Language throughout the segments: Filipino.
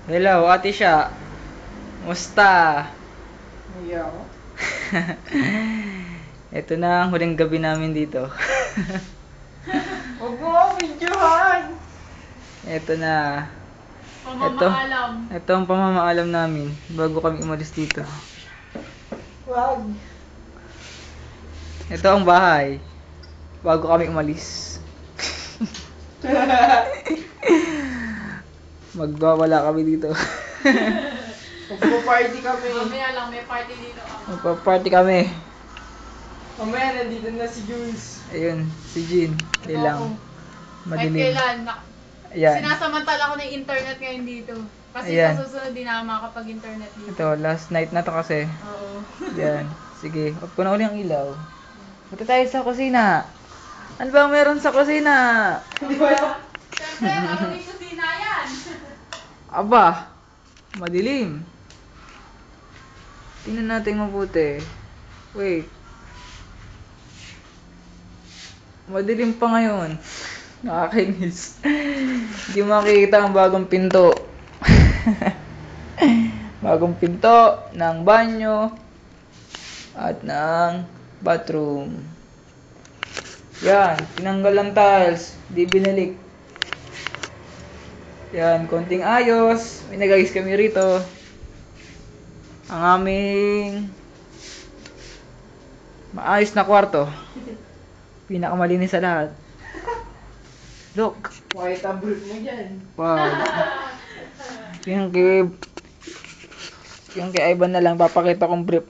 Hello, Ate Sha. Musta? Iya ako. Ito na ang huling gabi namin dito. Huwag mo ako videohan! Ito na. Pamamaalam. Ito ang pamamaalam namin bago kami umalis dito. Wag. Ito ang bahay bago kami umalis. Magwawala kami dito. Magpo-party kami. Mamaya lang, may party dito. Magpa-party kami. Mamaya nandito na si Jules. Ayun, si Jean. Hindi lang. Kahit Madilim. kailan. Ayan. Sinasamantala ko na yung internet ngayon dito. Kasi Ayan. sa susunod din ako makakapag-internet dito. Ito, last night na to kasi. Oo. Yan. Sige, off ko na uli ang ilaw. Punta tayo sa kusina. Ano ba ang meron sa kusina? Hindi ba yun? Siyempre, marami kusina yan. Aba, madilim. Tingnan natin mabuti. Wait. Madilim pa ngayon. Nakakainis. Hindi makikita ang bagong pinto. Bagong pinto ng banyo at ng bathroom. Yan, tinanggal ang tiles, di binalik. Yan, konting ayos. May nagayos kami rito. Ang aming maayos na kwarto. Pinakamalinis sa lahat. Look. White abroad mo dyan. Wow. Yung kay Ivan na lang, papakita kong brief.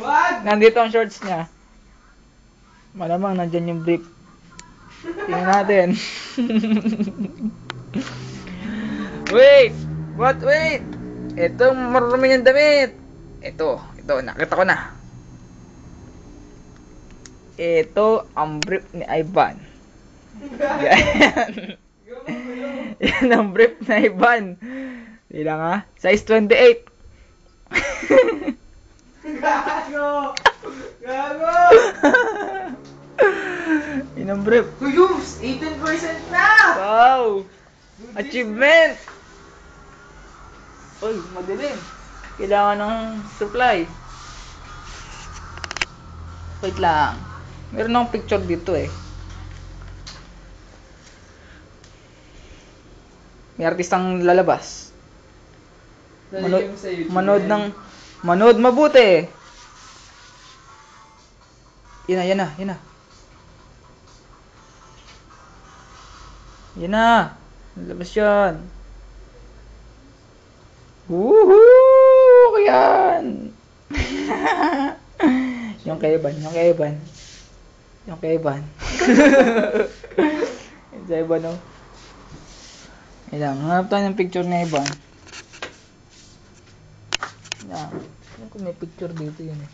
Wag! Nandito ang shorts niya. Malamang nandyan yung brief. Tingnan natin. Wait! What? Wait! Ito, marumi niyang damit. Ito, nakita ko na. Ito ang brief ni Ivan. Yan. Yan ang brief na Ivan. Bilang ha? Size 28. Gago! Gago! Yan ang brief. Kuyus! 18% na! Wow! Achievement! Uy, madilim. Kailangan ng supply. Wait lang. Meron akong picture dito eh. May artistang lalabas. Manood mabuti. Yan na. Yan na. Lalabas yan. Woohoo! Yan. Yung kay Ivan. Yung kay Ivan, no? Ayan, hanap tayo ng picture ni Ivan. Ayan, kung may picture dito yun eh.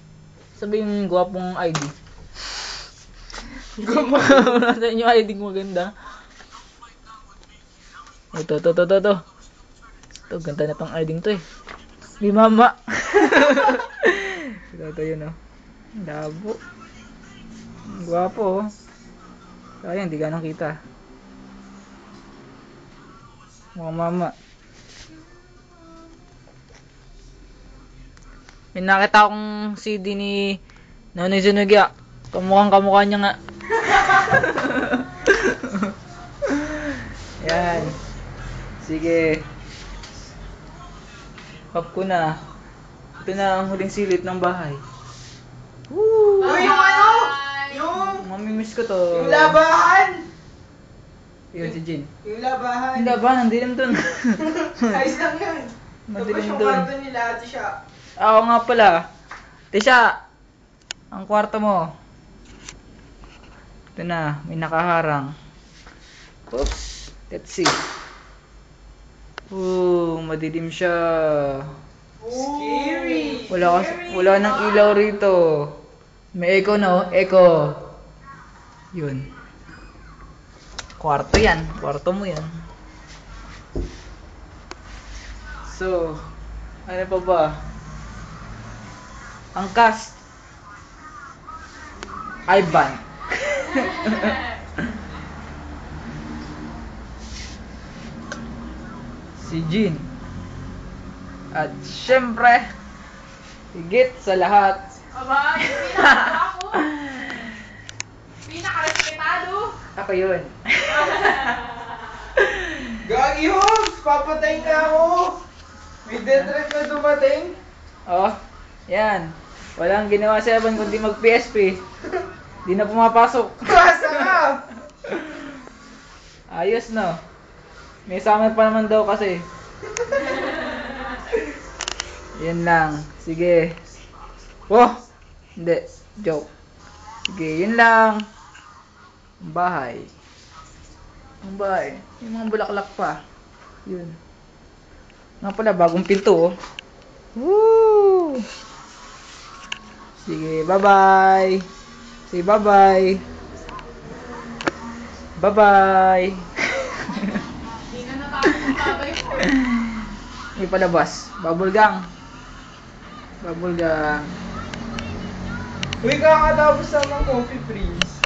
Sabihin yung gwapong ID. Gwapong natin yung ID maganda. Ito. Ito, ganda na tong ID to eh. May mama. Ito yun oh. Labo. Gwapo oh. Sayang, di ganang kita. Mukhang mama. May nakita akong CD ni Nonoy Zunugya. Kamukha niya nga. Yan. Sige. Pop ko na. Ito na ang huling silid ng bahay. Woo! Uy, yung ano? Yung... Mamimiss ko to. Yung labahan! Yun si Jin. Yung labahan. Hindi ba? Nandilim dun. Ayos lang yun. Madilim Tapos yung dun. kwarto nila, ate siya. Oo nga pala. Tisha! Ang kwarto mo. Ito na. May nakaharang. Oops. Let's see. Ooh, madilim siya. Scary! Wala nang ilaw rito. May echo no? Echo. Yun. Kwarto yan. Kwarto mo yan. So, ano pa ba? Ang cast. Ivan. si Jean. At syempre, higit sa lahat, Aba, yung pinaka ako. Pinaka-respetado. ako yun. Gagi Hogs! Papatayin ka ako! May death threat na dumating. Oh, yan. Walang ginawa si Evan kundi mag-PSP. Di na pumapasok. Basta ka! Ayos no. May summer pa naman daw kasi. Yan lang. Sige. Oh! Hindi. Joke. Sige, yun lang. Ang bahay. Ang bahay. Yung mga bulaklak pa. Yun. Nga pala, bagong pinto oh. Woo! Sige, bye-bye. Sige, bye-bye. Bye-bye. Hindi na natapos yung babay ko. May palabas. Bubble gang. Bubble gang. Uy, kakatapos naman Coffee Prince.